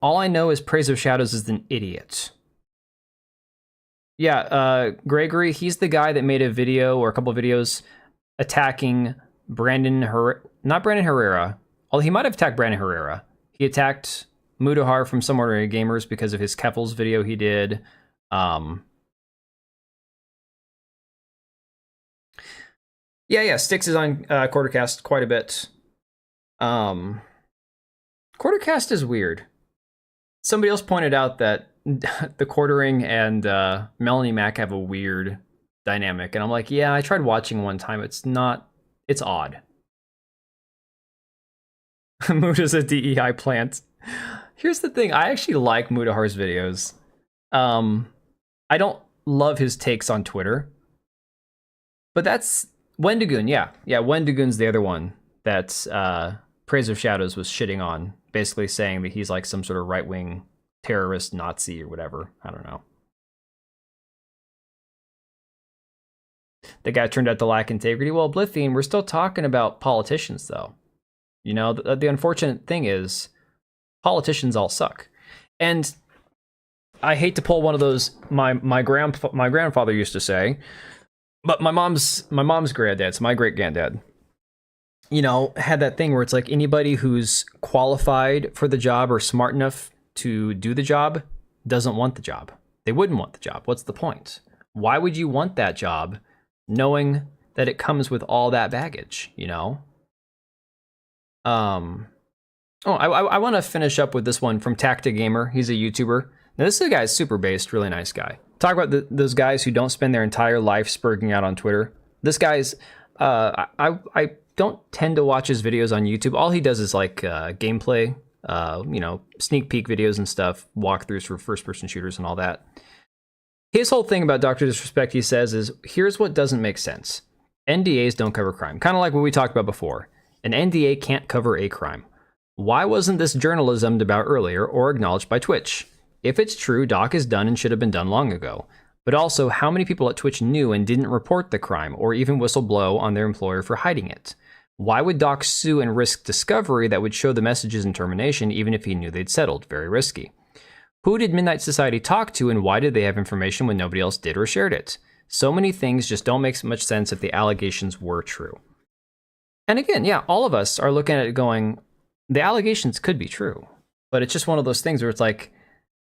All I know is Praise of Shadows is an idiot. Yeah, Gregory, he's the guy that made a video or a couple of videos attacking not Brandon Herrera. Although he might have attacked Brandon Herrera. He attacked Mudahar from Some Ordinary Gamers because of his Keffels video he did. Yeah, Styx is on Quartercast quite a bit. Quartercast is weird. Somebody else pointed out that the Quartering and Melanie Mac have a weird dynamic, and I'm like, yeah, I tried watching one time. It's odd. Muda's a DEI plant. Here's the thing, I actually like Mudahar's videos. I don't love his takes on Twitter, but that's Wendigoon, yeah, Wendigoon's the other one that Praise of Shadows was shitting on, basically saying that he's like some sort of right-wing terrorist Nazi or whatever. I don't know. The guy turned out to lack integrity. Well, Blithine, we're still talking about politicians, though. You know, the unfortunate thing is politicians all suck. And I hate to pull one of those my grandfather used to say, but my mom's granddad, so my great granddad, you know, had that thing where it's like anybody who's qualified for the job or smart enough to do the job doesn't want the job. They wouldn't want the job. What's the point? Why would you want that job knowing that it comes with all that baggage, you know? I want to finish up with this one from Tactic Gamer. He's a YouTuber. Now, this guy's super based, really nice guy. Talk about those guys who don't spend their entire life spurging out on Twitter. This guy's, I don't tend to watch his videos on YouTube. All he does is like gameplay, you know, sneak peek videos and stuff, walkthroughs for first-person shooters and all that. His whole thing about Dr. Disrespect, he says, is here's what doesn't make sense. NDAs don't cover crime. Kind of like what we talked about before. An NDA can't cover a crime. Why wasn't this journalismed about earlier or acknowledged by Twitch? If it's true, Doc is done and should have been done long ago. But also, how many people at Twitch knew and didn't report the crime or even whistle blow on their employer for hiding it? Why would Doc sue and risk discovery that would show the messages in termination even if he knew they'd settled? Very risky. Who did Midnight Society talk to and why did they have information when nobody else did or shared it? So many things just don't make much sense if the allegations were true. And again, yeah, all of us are looking at it going, the allegations could be true. But it's just one of those things where it's like,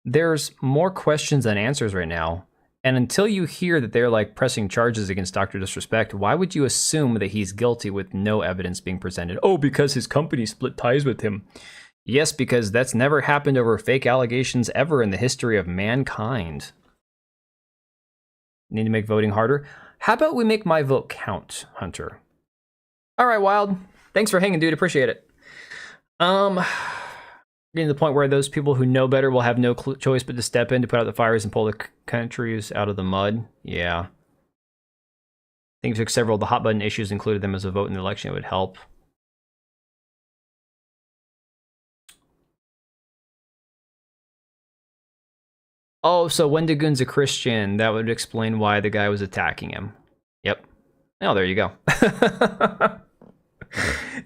there's more questions than answers right now. And until you hear that they're like pressing charges against Dr. Disrespect, why would you assume that he's guilty with no evidence being presented? Oh, because his company split ties with him. Yes, because that's never happened over fake allegations ever in the history of mankind. Need to make voting harder? How about we make my vote count, Hunter? All right, Wild. Thanks for hanging, dude. Appreciate it. Getting to the point where those people who know better will have no choice but to step in to put out the fires and pull the countries out of the mud. Yeah. I think took several of the hot button issues, included them as a vote in the election. It would help. Oh, so Wendigoon's a Christian. That would explain why the guy was attacking him. Yep. Oh, there you go.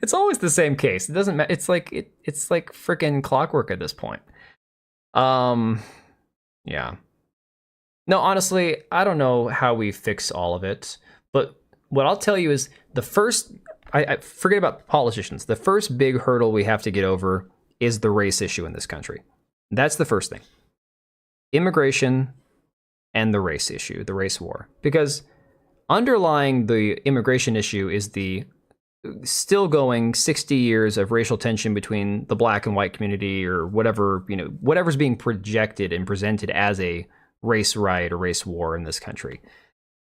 It's always the same case. It doesn't matter. It's like freaking clockwork at this point. Yeah. No, honestly, I don't know how we fix all of it, but what I'll tell you is the first. I forget about politicians. The first big hurdle we have to get over is the race issue in this country. That's the first thing. Immigration and the race issue, the race war, because underlying the immigration issue is the still going 60 years of racial tension between the black and white community or whatever, you know, whatever's being projected and presented as a race riot or race war in this country.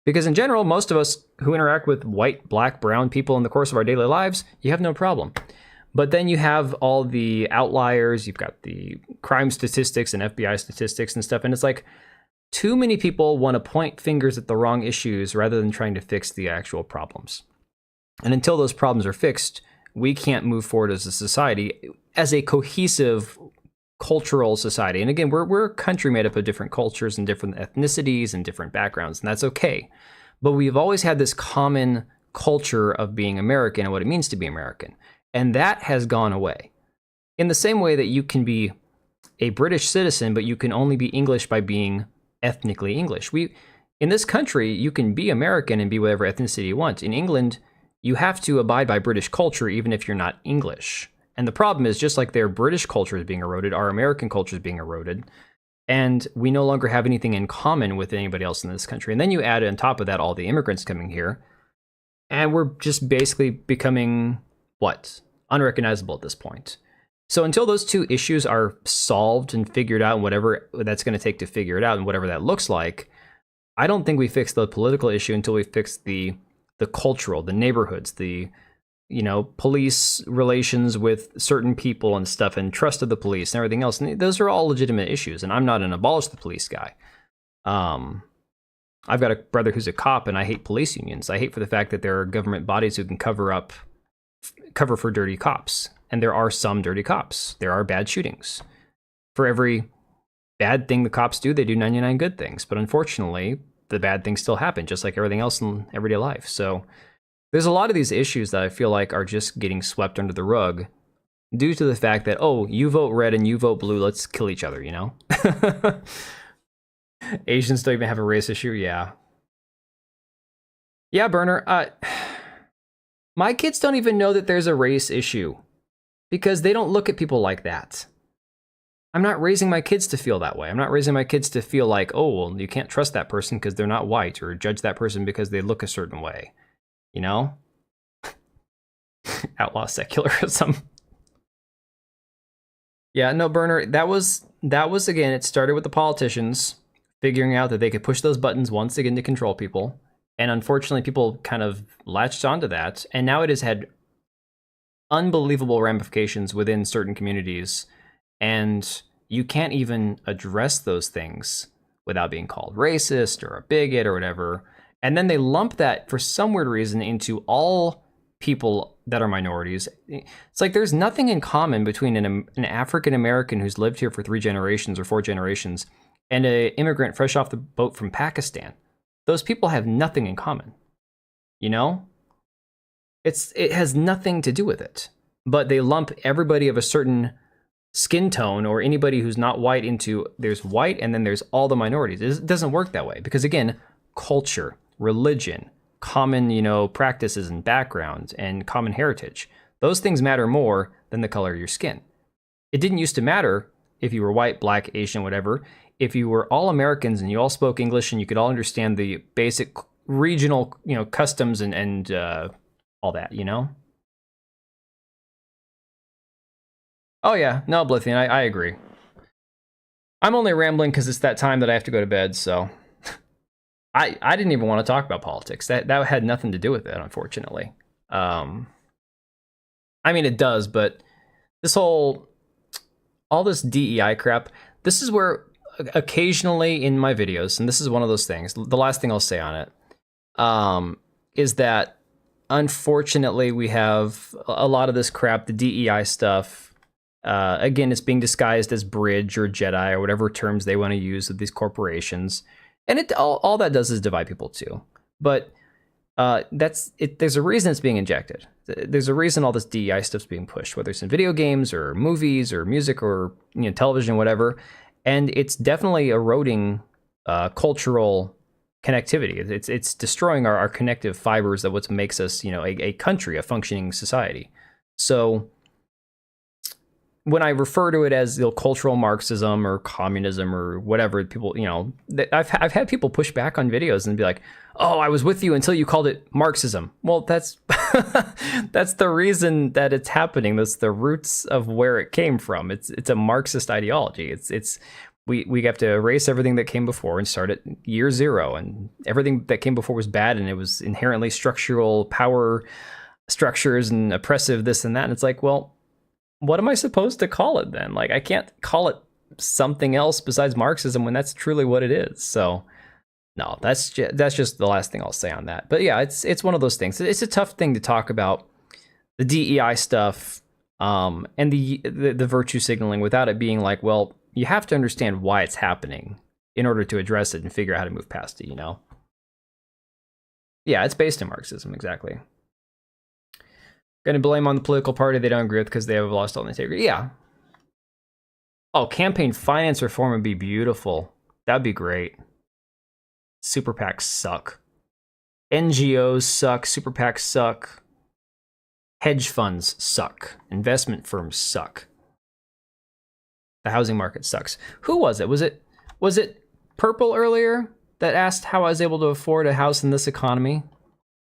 Because in general, most of us who interact with white, black, brown people in the course of our daily lives, you have no problem. But then you have all the outliers, you've got the crime statistics and FBI statistics and stuff, and it's like too many people want to point fingers at the wrong issues rather than trying to fix the actual problems. And until those problems are fixed, we can't move forward as a society, as a cohesive cultural society. And again, we're a country made up of different cultures and different ethnicities and different backgrounds, and that's okay. But we've always had this common culture of being American and what it means to be American. And that has gone away. In the same way that you can be a British citizen, but you can only be English by being ethnically English. In this country, you can be American and be whatever ethnicity you want. In England, you have to abide by British culture even if you're not English. And the problem is, just like their British culture is being eroded, our American culture is being eroded, and we no longer have anything in common with anybody else in this country. And then you add on top of that all the immigrants coming here, and we're just basically becoming, what? Unrecognizable at this point. So until those two issues are solved and figured out, and whatever that's going to take to figure it out, and whatever that looks like, I don't think we fix the political issue until we fix the cultural, the neighborhoods, the police relations with certain people and stuff, and trust of the police and everything else. And those are all legitimate issues. And I'm not an abolish the police guy. I've got a brother who's a cop, and I hate police unions. I hate for the fact that there are government bodies who can cover for dirty cops. And there are some dirty cops. There are bad shootings. For every bad thing the cops do, they do 99 good things. But unfortunately, the bad things still happen, just like everything else in everyday life. So there's a lot of these issues that I feel like are just getting swept under the rug due to the fact that, oh, you vote red and you vote blue, let's kill each other, Asians don't even have a race issue, yeah. Yeah, Burner, my kids don't even know that there's a race issue because they don't look at people like that. I'm not raising my kids to feel that way. I'm not raising my kids to feel like, oh, well, you can't trust that person because they're not white, or judge that person because they look a certain way. Outlaw secularism. Yeah, no, Burner, that was again, it started with the politicians figuring out that they could push those buttons once again to control people. And unfortunately, people kind of latched onto that. And now it has had unbelievable ramifications within certain communities. And you can't even address those things without being called racist or a bigot or whatever. And then they lump that for some weird reason into all people that are minorities. It's like there's nothing in common between an African American who's lived here for 3 generations or 4 generations and an immigrant fresh off the boat from Pakistan. Those people have nothing in common. It has nothing to do with it. But they lump everybody of a certain skin tone or anybody who's not white into there's white and then there's all the minorities. It doesn't work that way because, again, culture, religion, common, practices and backgrounds and common heritage. Those things matter more than the color of your skin. It didn't used to matter if you were white, black, Asian, whatever. If you were all Americans and you all spoke English and you could all understand the basic regional, customs and all that, Oh yeah, no, Blithian, I agree. I'm only rambling because it's that time that I have to go to bed, so I didn't even want to talk about politics. That had nothing to do with it, unfortunately. I mean, it does, but all this DEI crap, this is where occasionally in my videos, and this is one of those things, the last thing I'll say on it, is that unfortunately we have a lot of this crap, the DEI stuff. Again, it's being disguised as bridge or Jedi or whatever terms they want to use with these corporations. And all that does is divide people too. But there's a reason it's being injected. There's a reason all this DEI stuff's being pushed, whether it's in video games or movies or music or television, whatever. And it's definitely eroding cultural connectivity. It's destroying our connective fibers that what makes us, a country, a functioning society. So when I refer to it as cultural Marxism or communism or whatever, people, I've had people push back on videos and be like, "Oh, I was with you until you called it Marxism." Well, that's that's the reason that it's happening. That's the roots of where it came from. It's a Marxist ideology. We have to erase everything that came before and start at year 0. And everything that came before was bad, and it was inherently structural power structures and oppressive this and that. And it's like, well, what am I supposed to call it then? Like, I can't call it something else besides Marxism when that's truly what it is. So no, that's just the last thing I'll say on that. But yeah, it's one of those things. It's a tough thing to talk about the DEI stuff and the virtue signaling without it being like, well, you have to understand why it's happening in order to address it and figure out how to move past it, Yeah, it's based in Marxism, exactly. Going to blame on the political party they don't agree with because they have lost all integrity. Yeah. Oh, campaign finance reform would be beautiful. That'd be great. Super PACs suck. NGOs suck. Super PACs suck. Hedge funds suck. Investment firms suck. The housing market sucks. Who was it? Was it Purple earlier that asked how I was able to afford a house in this economy?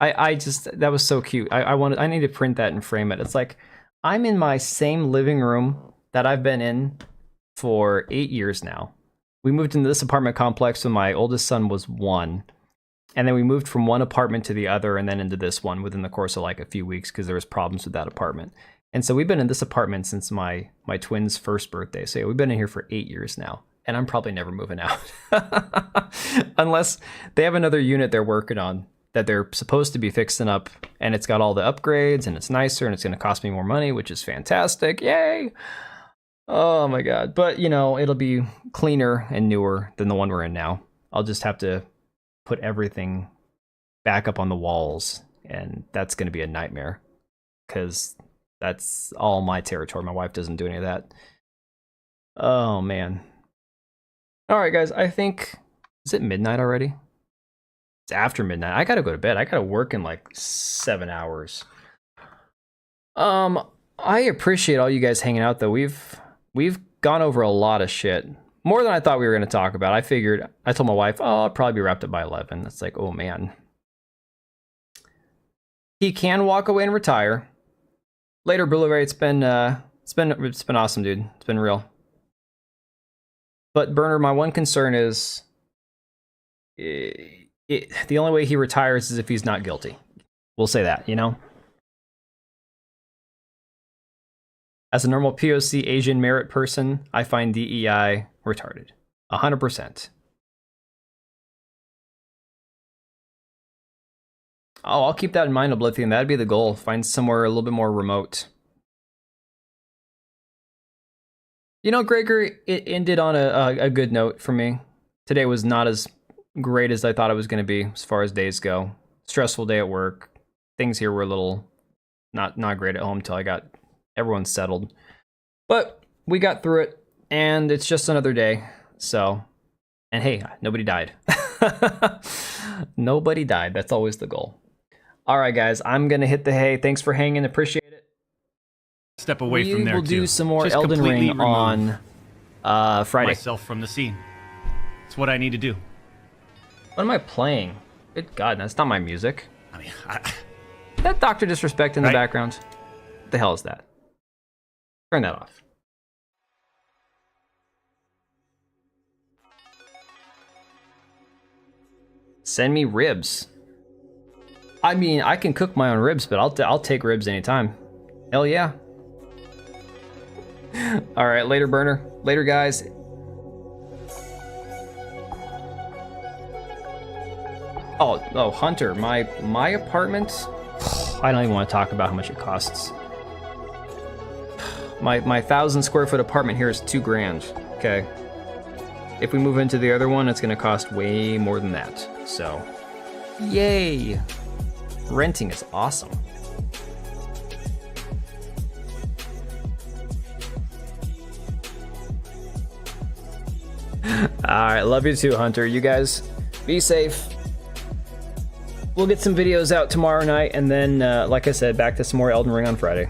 I just, that was so cute. I need to print that and frame it. It's like, I'm in my same living room that I've been in for 8 years now. We moved into this apartment complex when my oldest son was 1. And then we moved from one apartment to the other and then into this one within the course of like a few weeks because there was problems with that apartment. And so we've been in this apartment since my twins' first birthday. So yeah, we've been in here for 8 years now. And I'm probably never moving out. Unless they have another unit they're working on that they're supposed to be fixing up, and it's got all the upgrades and it's nicer and it's going to cost me more money, which is fantastic. Yay. Oh my God. But you know, it'll be cleaner and newer than the one we're in now. I'll just have to put everything back up on the walls, and that's going to be a nightmare because that's all my territory. My wife doesn't do any of that. Oh man. All right, guys, I think, is it midnight already? It's after midnight. I gotta go to bed. I gotta work in like 7 hours. I appreciate all you guys hanging out though. We've gone over a lot of shit. More than I thought we were gonna talk about. I told my wife, oh, I'll probably be wrapped up by 11. It's like, oh man. He can walk away and retire. Later, Blu-ray, it's been awesome, dude. It's been real. But Burner, my one concern is the only way he retires is if he's not guilty. We'll say that, you know? As a normal POC Asian merit person, I find DEI retarded. 100%. Oh, I'll keep that in mind, Oblivion. That'd be the goal. Find somewhere a little bit more remote. You know, Gregory, it ended on a good note for me. Today was not as great as I thought it was going to be as far as days go. Stressful day at work. Things here were a little not great at home until I got everyone settled. But we got through it, and it's just another day. So, and hey, nobody died. Nobody died. That's always the goal. All right, guys, I'm going to hit the hay. Thanks for hanging. Appreciate it. Step away from there, we will do some more Elden Ring on Friday. Myself from the scene. It's what I need to do. What am I playing? Good God, that's not my music. I mean, That Dr. Disrespect in the background. What the hell is that? Turn that off. Send me ribs. I mean, I can cook my own ribs, but I'll take ribs anytime. Hell yeah. All right, later, Burner. Later, guys. Oh, Hunter, my apartment. I don't even want to talk about how much it costs. My 1,000 square foot apartment here is $2 grand. Okay. If we move into the other one, it's gonna cost way more than that. So, yay! Renting is awesome. Alright, love you too, Hunter. You guys, be safe. We'll get some videos out tomorrow night, and then, like I said, back to some more Elden Ring on Friday.